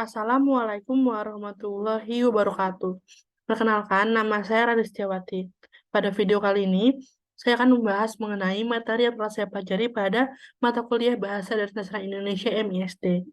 Assalamualaikum warahmatullahi wabarakatuh. Perkenalkan, nama saya Radis Setiawati. Pada video kali ini, saya akan membahas mengenai materi yang telah saya pelajari pada mata kuliah Bahasa dan Sastra Indonesia MISD.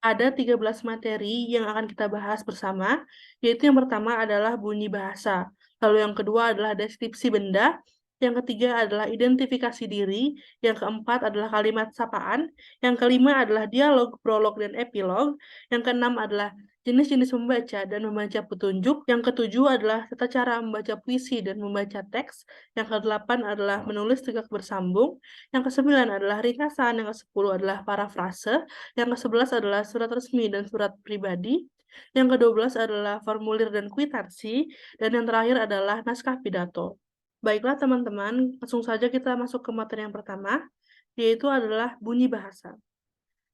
Ada 13 materi yang akan kita bahas bersama, yaitu yang pertama adalah bunyi bahasa, lalu yang kedua adalah deskripsi benda, yang ketiga adalah identifikasi diri, yang keempat adalah kalimat sapaan, yang kelima adalah dialog, prolog, dan epilog, yang keenam adalah jenis-jenis membaca dan membaca petunjuk, yang ketujuh adalah tata cara membaca puisi dan membaca teks, yang kedelapan adalah menulis tegak bersambung, yang kesembilan adalah ringkasan, yang kesepuluh adalah parafrase, yang ke-11 adalah surat resmi dan surat pribadi, yang ke-12 adalah formulir dan kwitansi, dan yang terakhir adalah naskah pidato. Baiklah teman-teman, langsung saja kita masuk ke materi yang pertama, yaitu adalah bunyi bahasa.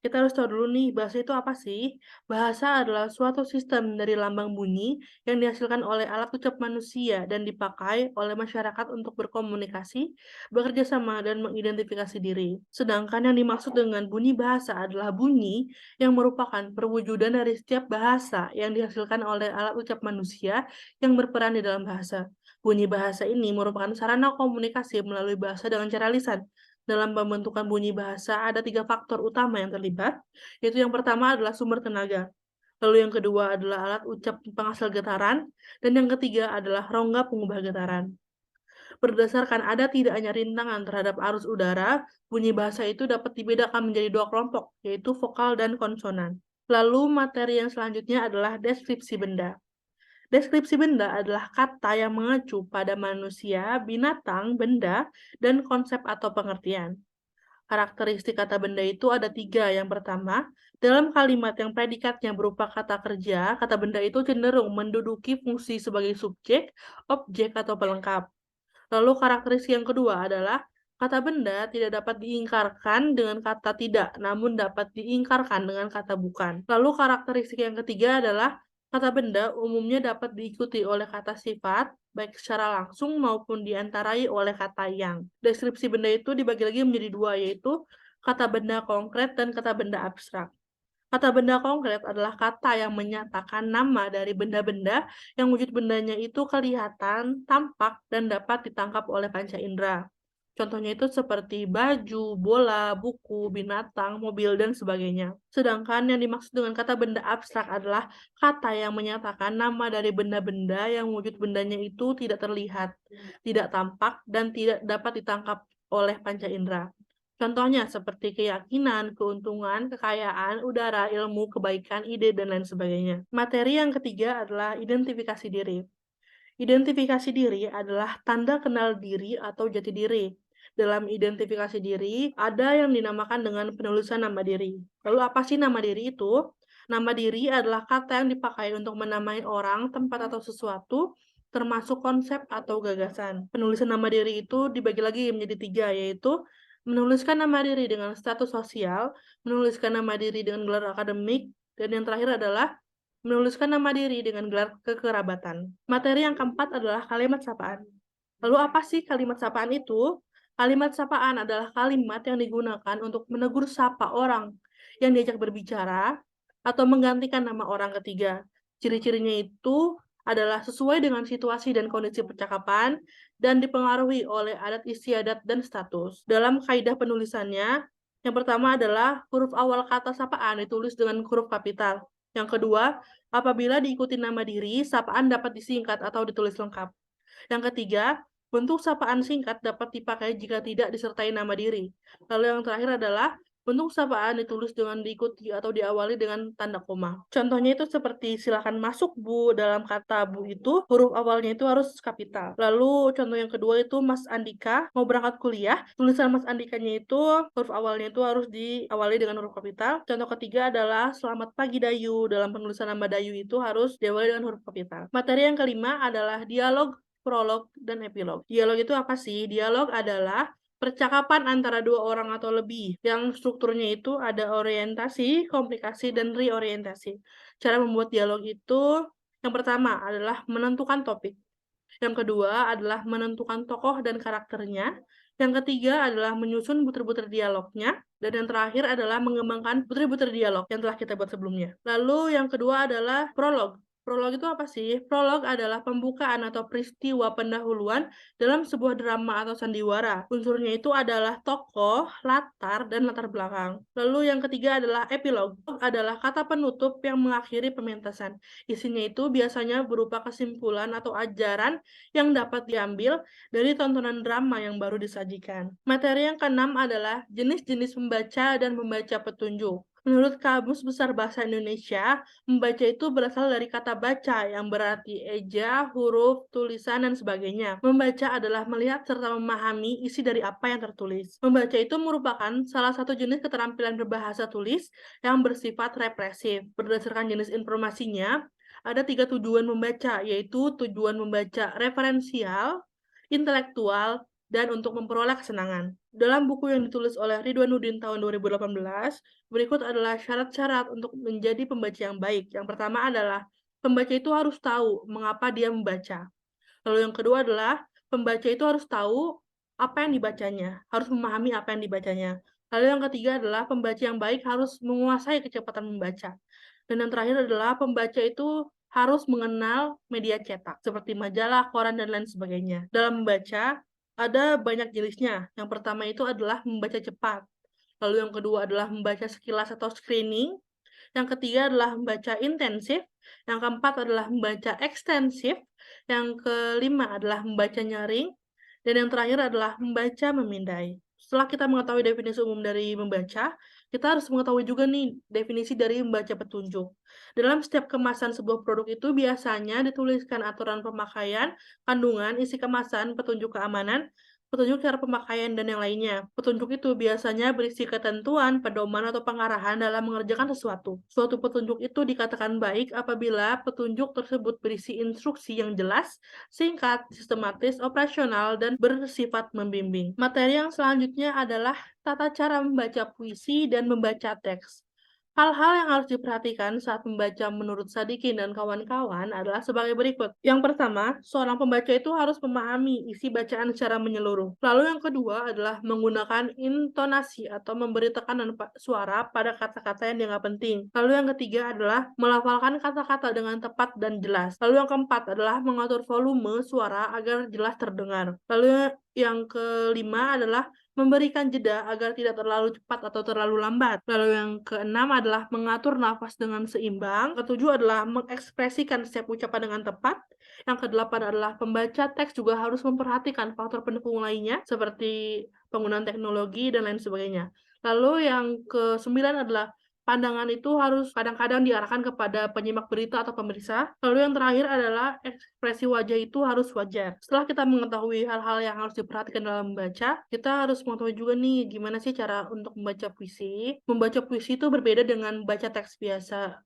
Kita harus tahu dulu nih, bahasa itu apa sih? Bahasa adalah suatu sistem dari lambang bunyi yang dihasilkan oleh alat ucap manusia dan dipakai oleh masyarakat untuk berkomunikasi, bekerja sama, dan mengidentifikasi diri. Sedangkan yang dimaksud dengan bunyi bahasa adalah bunyi yang merupakan perwujudan dari setiap bahasa yang dihasilkan oleh alat ucap manusia yang berperan di dalam bahasa. Bunyi bahasa ini merupakan sarana komunikasi melalui bahasa dengan cara lisan. Dalam pembentukan bunyi bahasa ada 3 faktor utama yang terlibat, yaitu yang pertama adalah sumber tenaga, lalu yang kedua adalah alat ucap penghasil getaran, dan yang ketiga adalah rongga pengubah getaran. Berdasarkan ada tidaknya rintangan terhadap arus udara, bunyi bahasa itu dapat dibedakan menjadi 2 kelompok, yaitu vokal dan konsonan. Lalu materi yang selanjutnya adalah deskripsi benda. Deskripsi benda adalah kata yang mengacu pada manusia, binatang, benda, dan konsep atau pengertian. Karakteristik kata benda itu ada 3. Yang pertama, dalam kalimat yang predikatnya berupa kata kerja, kata benda itu cenderung menduduki fungsi sebagai subjek, objek, atau pelengkap. Lalu karakteristik yang kedua adalah kata benda tidak dapat diingkarkan dengan kata tidak, namun dapat diingkarkan dengan kata bukan. Lalu karakteristik yang ketiga adalah kata benda umumnya dapat diikuti oleh kata sifat, baik secara langsung maupun diantarai oleh kata yang. Deskripsi benda itu dibagi lagi menjadi 2, yaitu kata benda konkret dan kata benda abstrak. Kata benda konkret adalah kata yang menyatakan nama dari benda-benda yang wujud bendanya itu kelihatan, tampak, dan dapat ditangkap oleh panca indera. Contohnya itu seperti baju, bola, buku, binatang, mobil, dan sebagainya. Sedangkan yang dimaksud dengan kata benda abstrak adalah kata yang menyatakan nama dari benda-benda yang wujud bendanya itu tidak terlihat, tidak tampak, dan tidak dapat ditangkap oleh panca indera. Contohnya seperti keyakinan, keuntungan, kekayaan, udara, ilmu, kebaikan, ide, dan lain sebagainya. Materi yang ketiga adalah identifikasi diri. Identifikasi diri adalah tanda kenal diri atau jati diri. Dalam identifikasi diri, ada yang dinamakan dengan penulisan nama diri. Lalu apa sih nama diri itu? Nama diri adalah kata yang dipakai untuk menamai orang, tempat, atau sesuatu, termasuk konsep atau gagasan. Penulisan nama diri itu dibagi lagi menjadi 3, yaitu menuliskan nama diri dengan status sosial, menuliskan nama diri dengan gelar akademik, dan yang terakhir adalah menuliskan nama diri dengan gelar kekerabatan. Materi yang keempat adalah kalimat sapaan. Lalu apa sih kalimat sapaan itu? Kalimat sapaan adalah kalimat yang digunakan untuk menegur sapa orang yang diajak berbicara atau menggantikan nama orang ketiga. Ciri-cirinya itu adalah sesuai dengan situasi dan kondisi percakapan dan dipengaruhi oleh adat istiadat dan status. Dalam kaidah penulisannya, yang pertama adalah huruf awal kata sapaan ditulis dengan huruf kapital. Yang kedua, apabila diikuti nama diri, sapaan dapat disingkat atau ditulis lengkap. Yang ketiga, bentuk sapaan singkat dapat dipakai jika tidak disertai nama diri. Lalu yang terakhir adalah bentuk sapaan ditulis dengan diikuti atau diawali dengan tanda koma. Contohnya itu seperti silakan masuk Bu, dalam kata Bu itu huruf awalnya itu harus kapital. Lalu contoh yang kedua itu Mas Andika mau berangkat kuliah, tulisan Mas Andikanya itu huruf awalnya itu harus diawali dengan huruf kapital. Contoh ketiga adalah selamat pagi Dayu, dalam penulisan nama Dayu itu harus diawali dengan huruf kapital. Materi yang kelima adalah dialog, prolog, dan epilog. Dialog itu apa sih? Dialog adalah percakapan antara 2 orang atau lebih, yang strukturnya itu ada orientasi, komplikasi, dan reorientasi. Cara membuat dialog itu, yang pertama adalah menentukan topik. Yang kedua adalah menentukan tokoh dan karakternya. Yang ketiga adalah menyusun butir-butir dialognya. Dan yang terakhir adalah mengembangkan butir-butir dialog yang telah kita buat sebelumnya. Lalu yang kedua adalah prolog. Prolog itu apa sih? Prolog adalah pembukaan atau peristiwa pendahuluan dalam sebuah drama atau sandiwara. Unsurnya itu adalah tokoh, latar, dan latar belakang. Lalu yang ketiga adalah epilog. Adalah kata penutup yang mengakhiri pementasan. Isinya itu biasanya berupa kesimpulan atau ajaran yang dapat diambil dari tontonan drama yang baru disajikan. Materi yang keenam adalah jenis-jenis membaca dan membaca petunjuk. Menurut Kamus Besar Bahasa Indonesia, membaca itu berasal dari kata baca yang berarti eja, huruf, tulisan, dan sebagainya. Membaca adalah melihat serta memahami isi dari apa yang tertulis. Membaca itu merupakan salah satu jenis keterampilan berbahasa tulis yang bersifat represif. Berdasarkan jenis informasinya, ada 3 tujuan membaca, yaitu tujuan membaca referensial, intelektual, dan untuk memperoleh kesenangan. Dalam buku yang ditulis oleh Ridwanuddin tahun 2018, berikut adalah syarat-syarat untuk menjadi pembaca yang baik. Yang pertama adalah pembaca itu harus tahu mengapa dia membaca. Lalu yang kedua adalah pembaca itu harus tahu apa yang dibacanya, harus memahami apa yang dibacanya. Lalu yang ketiga adalah pembaca yang baik harus menguasai kecepatan membaca. Dan yang terakhir adalah pembaca itu harus mengenal media cetak, seperti majalah, koran, dan lain sebagainya. Dalam membaca, ada banyak jenisnya. Yang pertama itu adalah membaca cepat. Lalu yang kedua adalah membaca sekilas atau screening. Yang ketiga adalah membaca intensif. Yang keempat adalah membaca ekstensif. Yang kelima adalah membaca nyaring. Dan yang terakhir adalah membaca memindai. Setelah kita mengetahui definisi umum dari membaca, kita harus mengetahui juga nih definisi dari membaca petunjuk. Dalam setiap kemasan sebuah produk itu biasanya dituliskan aturan pemakaian, kandungan, isi kemasan, petunjuk keamanan, petunjuk cara pemakaian, dan yang lainnya. Petunjuk itu biasanya berisi ketentuan, pedoman, atau pengarahan dalam mengerjakan sesuatu. Suatu petunjuk itu dikatakan baik apabila petunjuk tersebut berisi instruksi yang jelas, singkat, sistematis, operasional, dan bersifat membimbing. Materi yang selanjutnya adalah tata cara membaca puisi dan membaca teks. Hal-hal yang harus diperhatikan saat membaca menurut Sadikin dan kawan-kawan adalah sebagai berikut. Yang pertama, seorang pembaca itu harus memahami isi bacaan secara menyeluruh. Lalu yang kedua adalah menggunakan intonasi atau memberi tekanan suara pada kata-kata yang dianggap penting. Lalu yang ketiga adalah melafalkan kata-kata dengan tepat dan jelas. Lalu yang keempat adalah mengatur volume suara agar jelas terdengar. Lalu yang kelima adalah memberikan jeda agar tidak terlalu cepat atau terlalu lambat. Lalu yang keenam adalah mengatur nafas dengan seimbang. Ketujuh adalah mengekspresikan setiap ucapan dengan tepat. Yang kedelapan adalah pembaca teks juga harus memperhatikan faktor pendukung lainnya seperti penggunaan teknologi dan lain sebagainya. Lalu yang kesembilan adalah pandangan itu harus kadang-kadang diarahkan kepada penyimak berita atau pemirsa. Lalu yang terakhir adalah ekspresi wajah itu harus wajar. Setelah kita mengetahui hal-hal yang harus diperhatikan dalam membaca, kita harus mengetahui juga nih gimana sih cara untuk membaca puisi. Membaca puisi itu berbeda dengan membaca teks biasa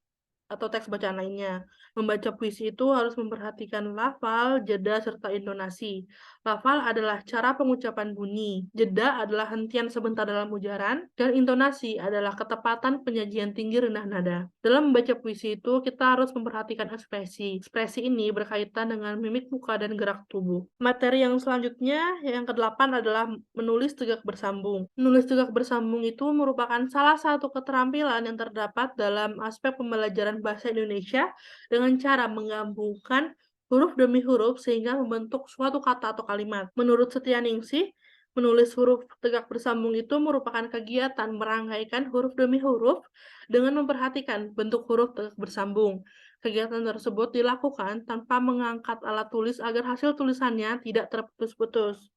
atau teks bacaan lainnya. Membaca puisi itu harus memperhatikan lafal, jeda, serta intonasi. Lafal adalah cara pengucapan bunyi, jeda adalah hentian sebentar dalam ujaran, dan intonasi adalah ketepatan penyajian tinggi rendah nada. Dalam membaca puisi itu, kita harus memperhatikan ekspresi. Ekspresi ini berkaitan dengan mimik muka dan gerak tubuh. Materi yang selanjutnya, yang kedelapan adalah menulis tegak bersambung. Menulis tegak bersambung itu merupakan salah satu keterampilan yang terdapat dalam aspek pembelajaran bahasa Indonesia dengan cara menggabungkan huruf demi huruf sehingga membentuk suatu kata atau kalimat. Menurut Setianingsih, menulis huruf tegak bersambung itu merupakan kegiatan merangkaikan huruf demi huruf dengan memperhatikan bentuk huruf tegak bersambung. Kegiatan tersebut dilakukan tanpa mengangkat alat tulis agar hasil tulisannya tidak terputus-putus.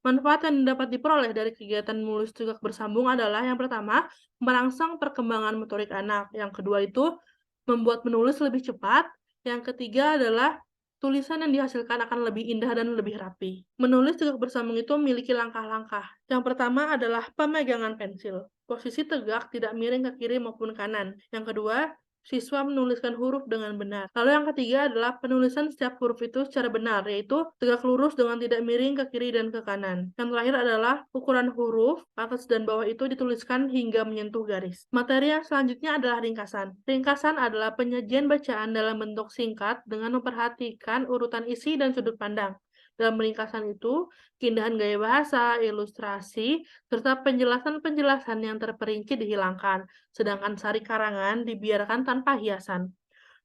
Manfaat yang dapat diperoleh dari kegiatan menulis tegak bersambung adalah yang pertama, merangsang perkembangan motorik anak. Yang kedua itu membuat menulis lebih cepat. Yang ketiga adalah tulisan yang dihasilkan akan lebih indah dan lebih rapi. Menulis tegak bersambung itu memiliki langkah-langkah. Yang pertama adalah pemegangan pensil. Posisi tegak tidak miring ke kiri maupun kanan. Yang kedua, siswa menuliskan huruf dengan benar. Lalu yang ketiga adalah penulisan setiap huruf itu secara benar, yaitu tegak lurus dengan tidak miring ke kiri dan ke kanan. Yang terakhir adalah ukuran huruf, atas dan bawah itu dituliskan hingga menyentuh garis. Materi yang selanjutnya adalah ringkasan. Ringkasan adalah penyajian bacaan dalam bentuk singkat dengan memperhatikan urutan isi dan sudut pandang. Dalam ringkasan itu, keindahan gaya bahasa, ilustrasi, serta penjelasan-penjelasan yang terperinci dihilangkan, sedangkan sari karangan dibiarkan tanpa hiasan.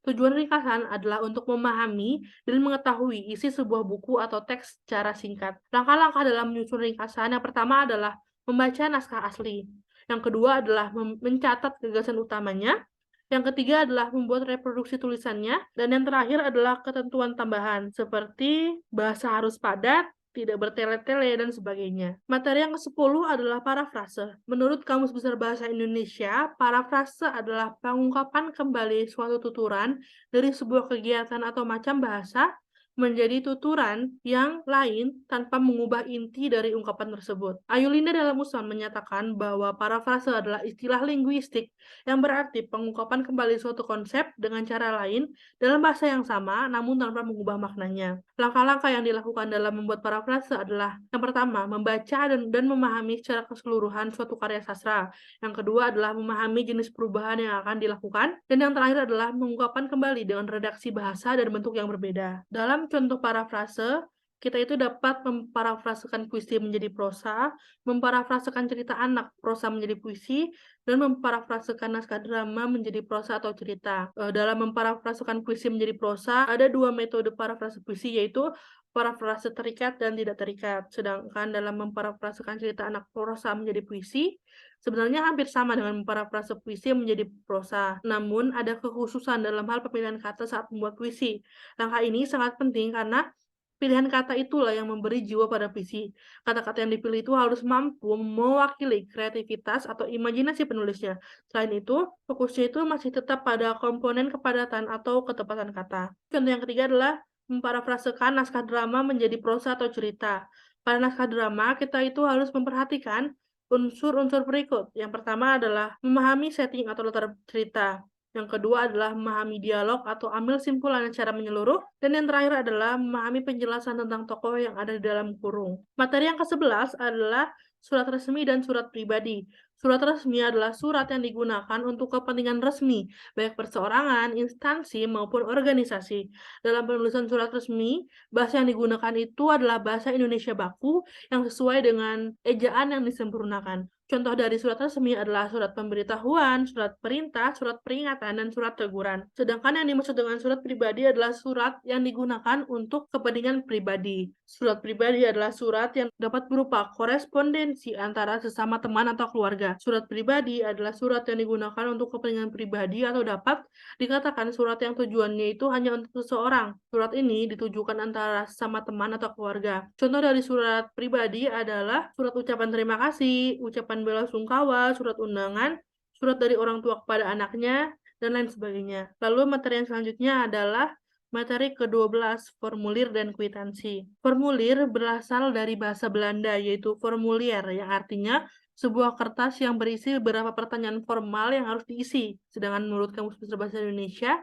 Tujuan ringkasan adalah untuk memahami dan mengetahui isi sebuah buku atau teks secara singkat. Langkah-langkah dalam menyusun ringkasan yang pertama adalah membaca naskah asli. Yang kedua adalah mencatat gagasan utamanya. Yang ketiga adalah membuat reproduksi tulisannya. Dan yang terakhir adalah ketentuan tambahan, seperti bahasa harus padat, tidak bertele-tele, dan sebagainya. Materi yang ke-10 adalah parafrase. Menurut Kamus Besar Bahasa Indonesia, parafrase adalah pengungkapan kembali suatu tuturan dari sebuah kegiatan atau macam bahasa menjadi tuturan yang lain tanpa mengubah inti dari ungkapan tersebut. Ayulinda dalam Usman menyatakan bahwa parafrase adalah istilah linguistik yang berarti pengungkapan kembali suatu konsep dengan cara lain dalam bahasa yang sama namun tanpa mengubah maknanya. Langkah-langkah yang dilakukan dalam membuat parafrase adalah yang pertama, membaca dan memahami secara keseluruhan suatu karya sastra. Yang kedua adalah memahami jenis perubahan yang akan dilakukan. Dan yang terakhir adalah mengungkapkan kembali dengan redaksi bahasa dan bentuk yang berbeda. Dalam contoh parafrase, kita itu dapat memparafrasekan puisi menjadi prosa, memparafrasekan cerita anak prosa menjadi puisi, dan memparafrasekan naskah drama menjadi prosa atau cerita. Dalam memparafrasekan puisi menjadi prosa, ada dua metode parafrase puisi, yaitu parafrase terikat dan tidak terikat. Sedangkan dalam memparafrasekan cerita anak prosa menjadi puisi, sebenarnya hampir sama dengan memparafrase puisi menjadi prosa. Namun, ada kekhususan dalam hal pemilihan kata saat membuat puisi. Langkah ini sangat penting karena pilihan kata itulah yang memberi jiwa pada puisi. Kata-kata yang dipilih itu harus mampu mewakili kreativitas atau imajinasi penulisnya. Selain itu, fokusnya itu masih tetap pada komponen kepadatan atau ketepatan kata. Contoh yang ketiga adalah memparafrasekan naskah drama menjadi prosa atau cerita. Pada naskah drama, kita itu harus memperhatikan unsur-unsur berikut. Yang pertama adalah memahami setting atau latar cerita. Yang kedua adalah memahami dialog atau ambil simpulan secara menyeluruh. Dan yang terakhir adalah memahami penjelasan tentang tokoh yang ada di dalam kurung. Materi yang ke-11 adalah surat resmi dan surat pribadi. Surat resmi adalah surat yang digunakan untuk kepentingan resmi, baik perseorangan, instansi, maupun organisasi. Dalam penulisan surat resmi, bahasa yang digunakan itu adalah bahasa Indonesia baku yang sesuai dengan ejaan yang disempurnakan. Contoh dari surat resmi adalah surat pemberitahuan, surat perintah, surat peringatan, dan surat teguran. Sedangkan yang dimaksud dengan surat pribadi adalah surat yang digunakan untuk kepentingan pribadi. Surat pribadi adalah surat yang dapat berupa korespondensi antara sesama teman atau keluarga. Surat pribadi adalah surat yang digunakan untuk kepentingan pribadi atau dapat dikatakan surat yang tujuannya itu hanya untuk seseorang. Surat ini ditujukan antara sesama teman atau keluarga. Contoh dari surat pribadi adalah surat ucapan terima kasih, ucapan bela sungkawa, surat undangan, surat dari orang tua kepada anaknya, dan lain sebagainya. Lalu materi yang selanjutnya adalah materi ke-12, formulir dan kwitansi. Formulir berasal dari bahasa Belanda, yaitu formulier, yang artinya sebuah kertas yang berisi beberapa pertanyaan formal yang harus diisi. Sedangkan menurut Kamus Besar Bahasa Indonesia,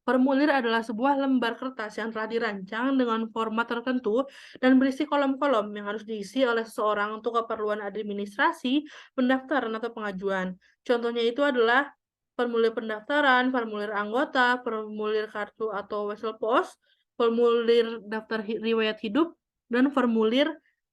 formulir adalah sebuah lembar kertas yang telah dirancang dengan format tertentu dan berisi kolom-kolom yang harus diisi oleh seseorang untuk keperluan administrasi, pendaftaran, atau pengajuan. Contohnya itu adalah formulir pendaftaran, formulir anggota, formulir kartu atau wesel pos, formulir daftar riwayat hidup, dan formulir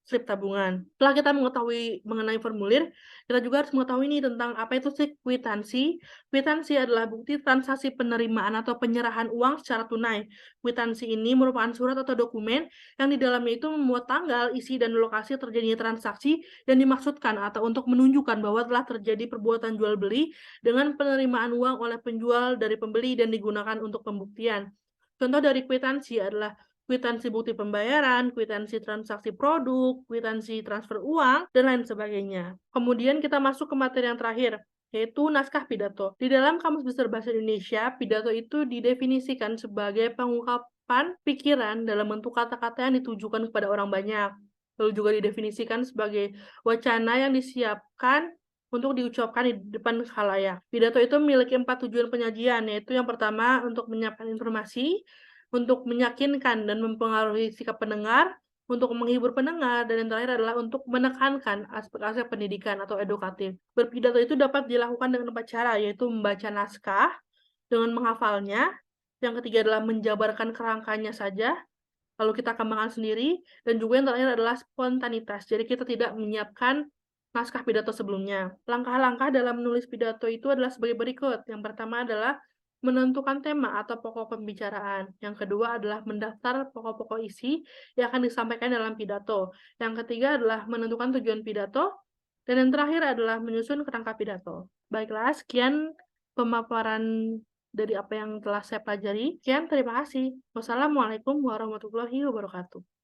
slip tabungan. Setelah kita mengetahui mengenai formulir, kita juga harus mengetahui nih tentang apa itu sih kwitansi. Kwitansi adalah bukti transaksi penerimaan atau penyerahan uang secara tunai. Kwitansi ini merupakan surat atau dokumen yang di dalamnya itu memuat tanggal, isi, dan lokasi terjadinya transaksi yang dimaksudkan atau untuk menunjukkan bahwa telah terjadi perbuatan jual beli dengan penerimaan uang oleh penjual dari pembeli dan digunakan untuk pembuktian. Contoh dari kwitansi adalah kwitansi bukti pembayaran, kwitansi transaksi produk, kwitansi transfer uang, dan lain sebagainya. Kemudian kita masuk ke materi yang terakhir, yaitu naskah pidato. Di dalam Kamus Besar Bahasa Indonesia, pidato itu didefinisikan sebagai pengungkapan pikiran dalam bentuk kata-kata yang ditujukan kepada orang banyak. Lalu juga didefinisikan sebagai wacana yang disiapkan untuk diucapkan di depan khalayak. Pidato itu memiliki 4 tujuan penyajian, yaitu yang pertama untuk menyiapkan informasi, untuk meyakinkan dan mempengaruhi sikap pendengar, untuk menghibur pendengar, dan yang terakhir adalah untuk menekankan aspek-aspek pendidikan atau edukatif. Berpidato itu dapat dilakukan dengan 4 cara, yaitu membaca naskah dengan menghafalnya, yang ketiga adalah menjabarkan kerangkanya saja, lalu kita kembangkan sendiri, dan juga yang terakhir adalah spontanitas. Jadi kita tidak menyiapkan naskah pidato sebelumnya. Langkah-langkah dalam menulis pidato itu adalah sebagai berikut. Yang pertama adalah menentukan tema atau pokok pembicaraan. Yang kedua adalah mendaftar pokok-pokok isi yang akan disampaikan dalam pidato. Yang ketiga adalah menentukan tujuan pidato. Dan yang terakhir adalah menyusun kerangka pidato. Baiklah, sekian pemaparan dari apa yang telah saya pelajari. Sekian, terima kasih. Wassalamualaikum warahmatullahi wabarakatuh.